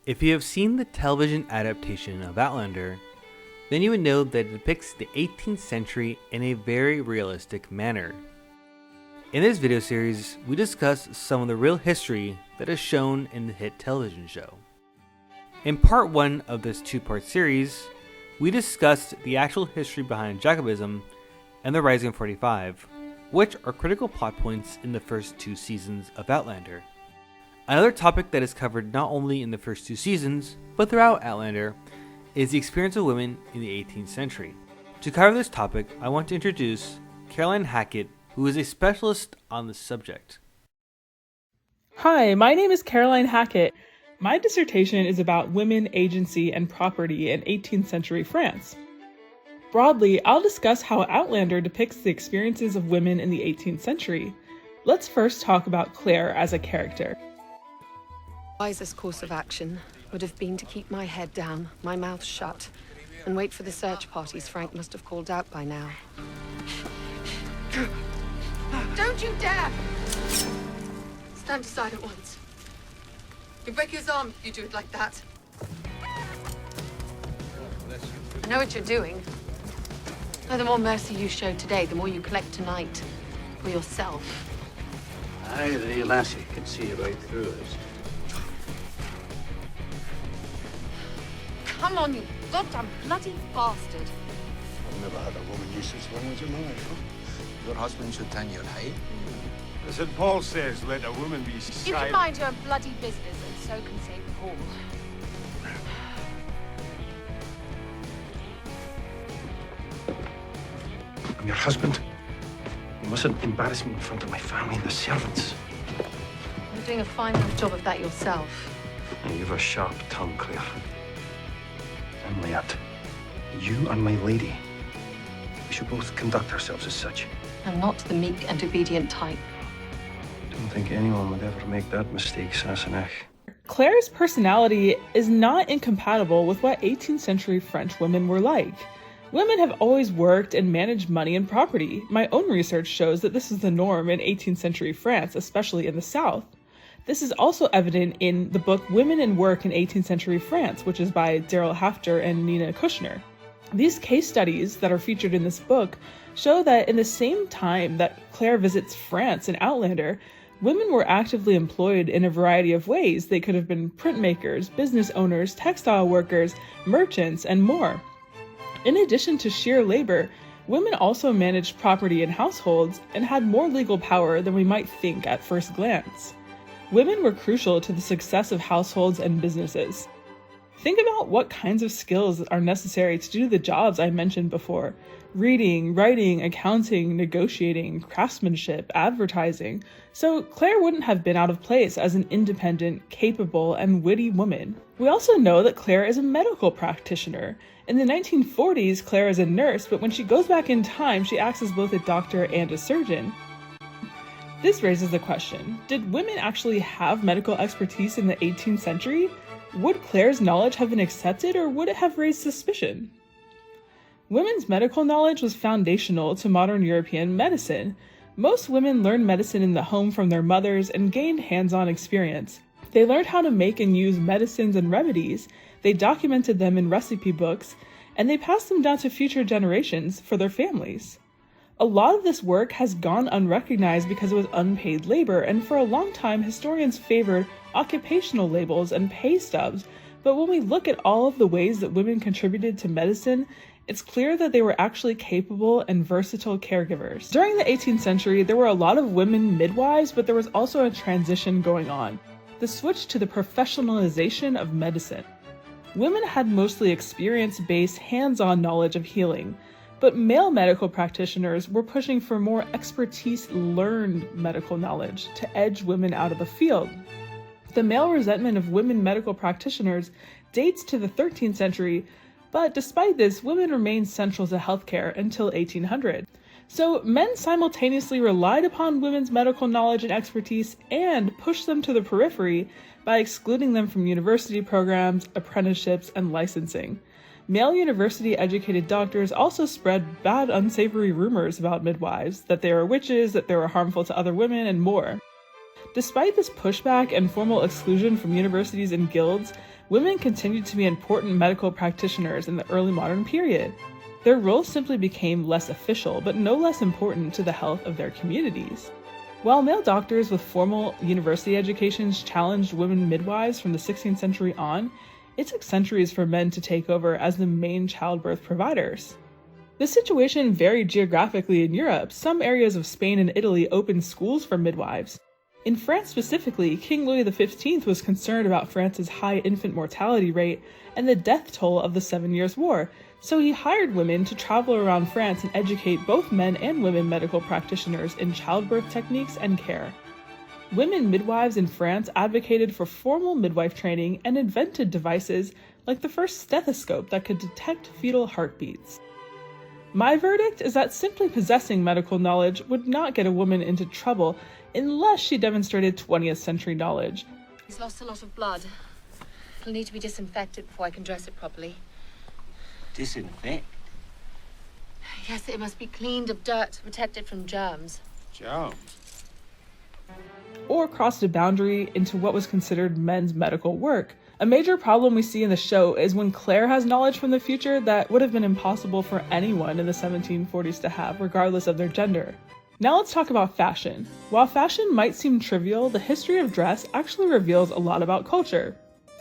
If you have seen the television adaptation of Outlander, then you would know that it depicts the 18th century in a very realistic manner. In this video series, we discuss some of the real history that is shown in the hit television show. In part 1 of this two-part series, we discussed the actual history behind Jacobinism and the Rising of 45, which are critical plot points in the first 2 seasons of Outlander. Another topic that is covered not only in the first 2 seasons, but throughout Outlander, is the experience of women in the 18th century. To cover this topic, I want to introduce Caroline Hackett, who is a specialist on the subject. Hi, my name is Caroline Hackett. My dissertation is about women, agency, and property in 18th century France. Broadly, I'll discuss how Outlander depicts the experiences of women in the 18th century. Let's first talk about Claire as a character. Wisest course of action would have been to keep my head down, my mouth shut, and wait for the search parties Frank must have called out by now. Don't you dare! Stand aside at once. You break his arm if you do it like that. I know what you're doing. No, the more mercy you show today, the more you collect tonight. For yourself. Aye, the lassie can see right through us. Come on, you goddamn bloody bastard. I've never had a woman use this language in my life. Your husband should tell your height. As St. Paul says, let a woman be You silent. can mind your bloody business, and so can St. Paul. I'm your husband. You mustn't embarrass me in front of my family and the servants. You're doing a fine enough job of that yourself. And you've a sharp tongue, Claire. Henriette, you are my lady. We should both conduct ourselves as such. I'm not the meek and obedient type. I don't think anyone would ever make that mistake, Sassenach. Claire's personality is not incompatible with what 18th century French women were like. Women have always worked and managed money and property. My own research shows that this is the norm in 18th century France, especially in the South. This is also evident in the book Women and Work in 18th Century France, which is by Daryl Hafter and Nina Kushner. These case studies that are featured in this book show that in the same time that Claire visits France in Outlander, women were actively employed in a variety of ways. They could have been printmakers, business owners, textile workers, merchants, and more. In addition to sheer labor, women also managed property and households and had more legal power than we might think at first glance. Women were crucial to the success of households and businesses. Think about what kinds of skills are necessary to do the jobs I mentioned before: reading, writing, accounting, negotiating, craftsmanship, advertising. So Claire wouldn't have been out of place as an independent, capable, and witty woman. We also know that Claire is a medical practitioner. In the 1940s, Claire is a nurse, but when she goes back in time, she acts as both a doctor and a surgeon. This raises the question, did women actually have medical expertise in the 18th century? Would Claire's knowledge have been accepted, or would it have raised suspicion? Women's medical knowledge was foundational to modern European medicine. Most women learned medicine in the home from their mothers and gained hands-on experience. They learned how to make and use medicines and remedies, they documented them in recipe books, and they passed them down to future generations for their families. A lot of this work has gone unrecognized because it was unpaid labor, and for a long time historians favored occupational labels and pay stubs, but when we look at all of the ways that women contributed to medicine, it's clear that they were actually capable and versatile caregivers. During the 18th century, there were a lot of women midwives, but there was also a transition going on: the switch to the professionalization of medicine. Women had mostly experience-based, hands-on knowledge of healing, but male medical practitioners were pushing for more expertise-learned medical knowledge to edge women out of the field. The male resentment of women medical practitioners dates to the 13th century, but despite this, women remained central to healthcare until 1800. So men simultaneously relied upon women's medical knowledge and expertise and pushed them to the periphery by excluding them from university programs, apprenticeships, and licensing. Male university-educated doctors also spread bad, unsavory rumors about midwives, that they were witches, that they were harmful to other women, and more. Despite this pushback and formal exclusion from universities and guilds, women continued to be important medical practitioners in the early modern period. Their roles simply became less official, but no less important to the health of their communities. While male doctors with formal university educations challenged women midwives from the 16th century on, it took centuries for men to take over as the main childbirth providers. The situation varied geographically in Europe. Some areas of Spain and Italy opened schools for midwives. In France specifically, King Louis XV was concerned about France's high infant mortality rate and the death toll of the 7 Years' War, so he hired women to travel around France and educate both men and women medical practitioners in childbirth techniques and care. Women midwives in France advocated for formal midwife training and invented devices like the first stethoscope that could detect fetal heartbeats. My verdict is that simply possessing medical knowledge would not get a woman into trouble unless she demonstrated 20th century knowledge. He's lost a lot of blood. It'll need to be disinfected before I can dress it properly. Disinfect? Yes, it must be cleaned of dirt to protect it from germs. Germs? Or crossed a boundary into what was considered men's medical work. A major problem we see in the show is when Claire has knowledge from the future that would have been impossible for anyone in the 1740s to have, regardless of their gender. Now let's talk about fashion. While fashion might seem trivial, the history of dress actually reveals a lot about culture.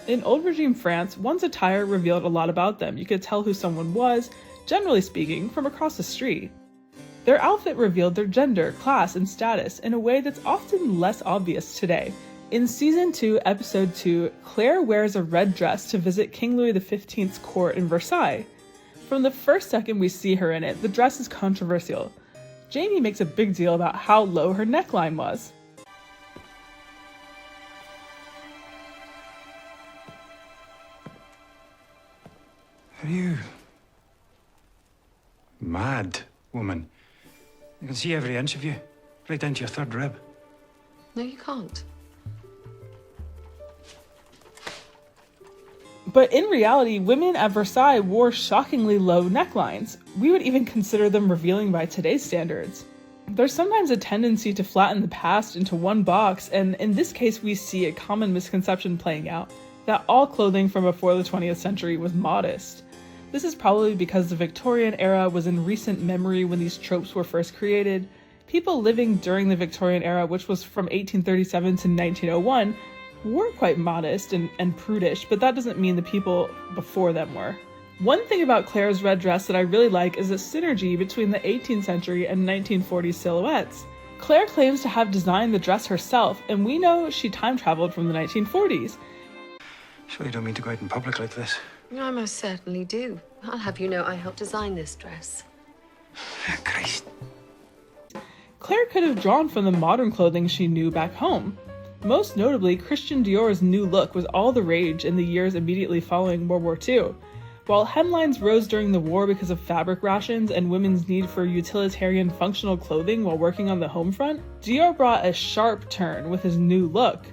In old regime France, one's attire revealed a lot about them. You could tell who someone was, generally speaking, from across the street. Their outfit revealed their gender, class, and status in a way that's often less obvious today. In Season 2, Episode 2, Claire wears a red dress to visit King Louis XV's court in Versailles. From the first second we see her in it, the dress is controversial. Jamie makes a big deal about how low her neckline was. Are you mad, woman? I can see every inch of you, right down to your third rib. No, you can't. But in reality, women at Versailles wore shockingly low necklines. We would even consider them revealing by today's standards. There's sometimes a tendency to flatten the past into one box, and in this case we see a common misconception playing out, that all clothing from before the 20th century was modest. This is probably because the Victorian era was in recent memory when these tropes were first created. People living during the Victorian era, which was from 1837 to 1901, were quite modest and prudish, but that doesn't mean the people before them were. One thing about Claire's red dress that I really like is the synergy between the 18th century and 1940s silhouettes. Claire claims to have designed the dress herself, and we know she time-traveled from the 1940s. Sure you don't mean to go out in public like this? I most certainly do. I'll have you know I helped design this dress. Christ. Claire could have drawn from the modern clothing she knew back home. Most notably, Christian Dior's new look was all the rage in the years immediately following World War II. While hemlines rose during the war because of fabric rations and women's need for utilitarian functional clothing while working on the home front, Dior brought a sharp turn with his new look.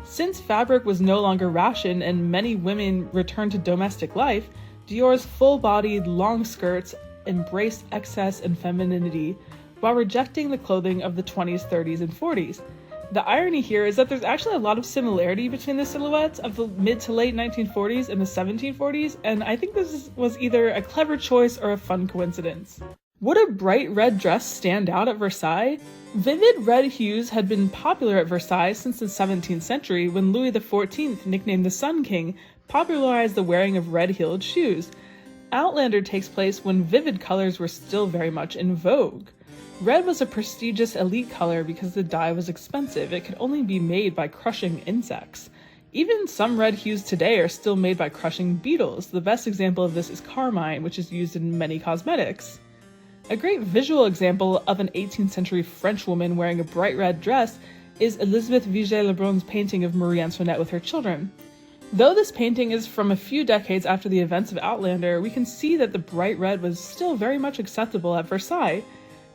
Since fabric was no longer rationed and many women returned to domestic life, Dior's full-bodied, long skirts embraced excess and femininity while rejecting the clothing of the 20s, 30s, and 40s. The irony here is that there's actually a lot of similarity between the silhouettes of the mid to late 1940s and the 1740s, and I think this was either a clever choice or a fun coincidence. Would a bright red dress stand out at Versailles? Vivid red hues had been popular at Versailles since the 17th century when Louis XIV, nicknamed the Sun King, popularized the wearing of red-heeled shoes. Outlander takes place when vivid colors were still very much in vogue. Red was a prestigious elite color because the dye was expensive. It could only be made by crushing insects. Even some red hues today are still made by crushing beetles. The best example of this is carmine, which is used in many cosmetics. A great visual example of an 18th century French woman wearing a bright red dress is Elizabeth Vigée-Lebrun's painting of Marie Antoinette with her children. Though this painting is from a few decades after the events of Outlander, we can see that the bright red was still very much acceptable at Versailles.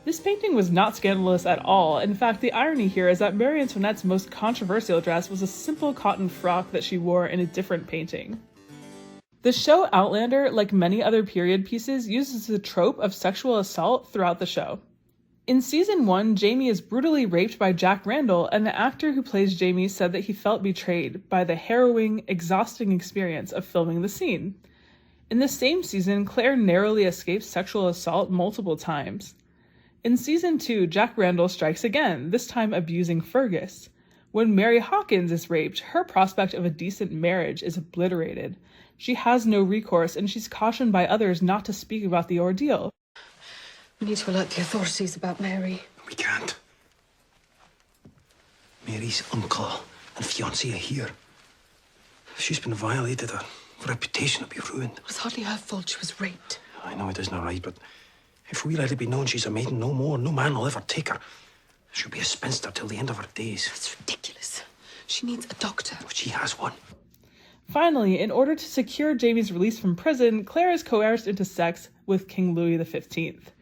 This painting was not scandalous at all. In fact, the irony here is that Marie Antoinette's most controversial dress was a simple cotton frock that she wore in a different painting. The show Outlander, like many other period pieces, uses the trope of sexual assault throughout the show. In season 1, Jamie is brutally raped by Jack Randall, and the actor who plays Jamie said that he felt betrayed by the harrowing, exhausting experience of filming the scene. In the same season, Claire narrowly escapes sexual assault multiple times. In season 2, Jack Randall strikes again, this time abusing Fergus. When Mary Hawkins is raped, her prospect of a decent marriage is obliterated. She has no recourse, and she's cautioned by others not to speak about the ordeal. We need to alert the authorities about Mary. We can't. Mary's uncle and fiancé are here. If she's been violated, her reputation will be ruined. It was hardly her fault she was raped. I know it isn't right, but if we let it be known she's a maiden no more, no man will ever take her. She'll be a spinster till the end of her days. That's ridiculous. She needs a doctor. But she has one. Finally, in order to secure Jamie's release from prison, Claire is coerced into sex with King Louis XV.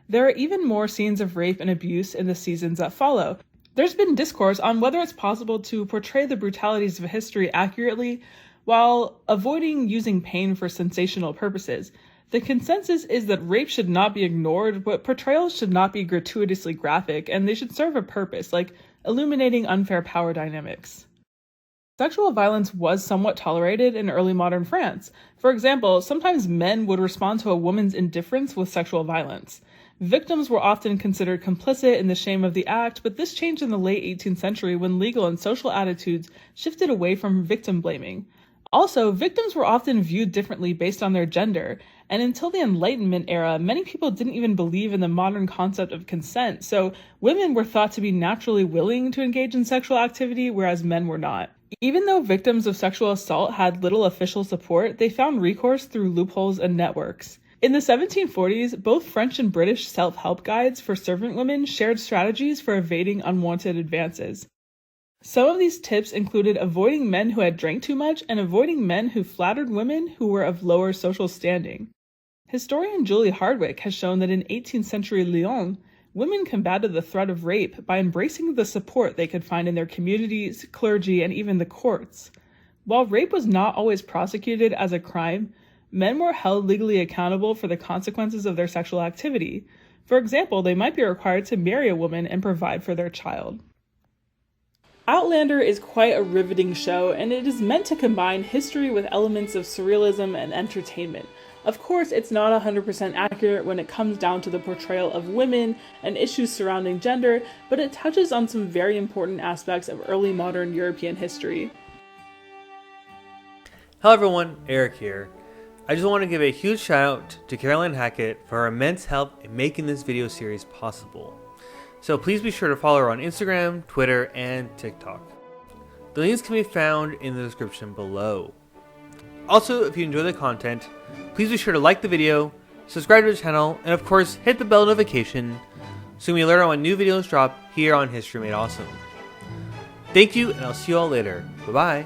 There are even more scenes of rape and abuse in the seasons that follow. There's been discourse on whether it's possible to portray the brutalities of history accurately while avoiding using pain for sensational purposes. The consensus is that rape should not be ignored, but portrayals should not be gratuitously graphic, and they should serve a purpose, like illuminating unfair power dynamics. Sexual violence was somewhat tolerated in early modern France. For example, sometimes men would respond to a woman's indifference with sexual violence. Victims were often considered complicit in the shame of the act, but this changed in the late 18th century when legal and social attitudes shifted away from victim blaming. Also, victims were often viewed differently based on their gender, and until the Enlightenment era, many people didn't even believe in the modern concept of consent, so women were thought to be naturally willing to engage in sexual activity, whereas men were not. Even though victims of sexual assault had little official support, they found recourse through loopholes and networks. In the 1740s, both French and British self-help guides for servant women shared strategies for evading unwanted advances. Some of these tips included avoiding men who had drank too much and avoiding men who flattered women who were of lower social standing. Historian Julie Hardwick has shown that in 18th century Lyon, women combated the threat of rape by embracing the support they could find in their communities, clergy, and even the courts. While rape was not always prosecuted as a crime, men were held legally accountable for the consequences of their sexual activity. For example, they might be required to marry a woman and provide for their child. Outlander is quite a riveting show, and it is meant to combine history with elements of surrealism and entertainment. Of course, it's not 100% accurate when it comes down to the portrayal of women and issues surrounding gender, but it touches on some very important aspects of early modern European history. Hello everyone, Eric here. I just want to give a huge shout out to Caroline Hackett for her immense help in making this video series possible. So please be sure to follow her on Instagram, Twitter, and TikTok. The links can be found in the description below. Also, if you enjoy the content, please be sure to like the video, subscribe to the channel, and of course hit the bell notification so you may learn when new videos drop here on History Made Awesome. Thank you, and I'll see you all later. Bye bye.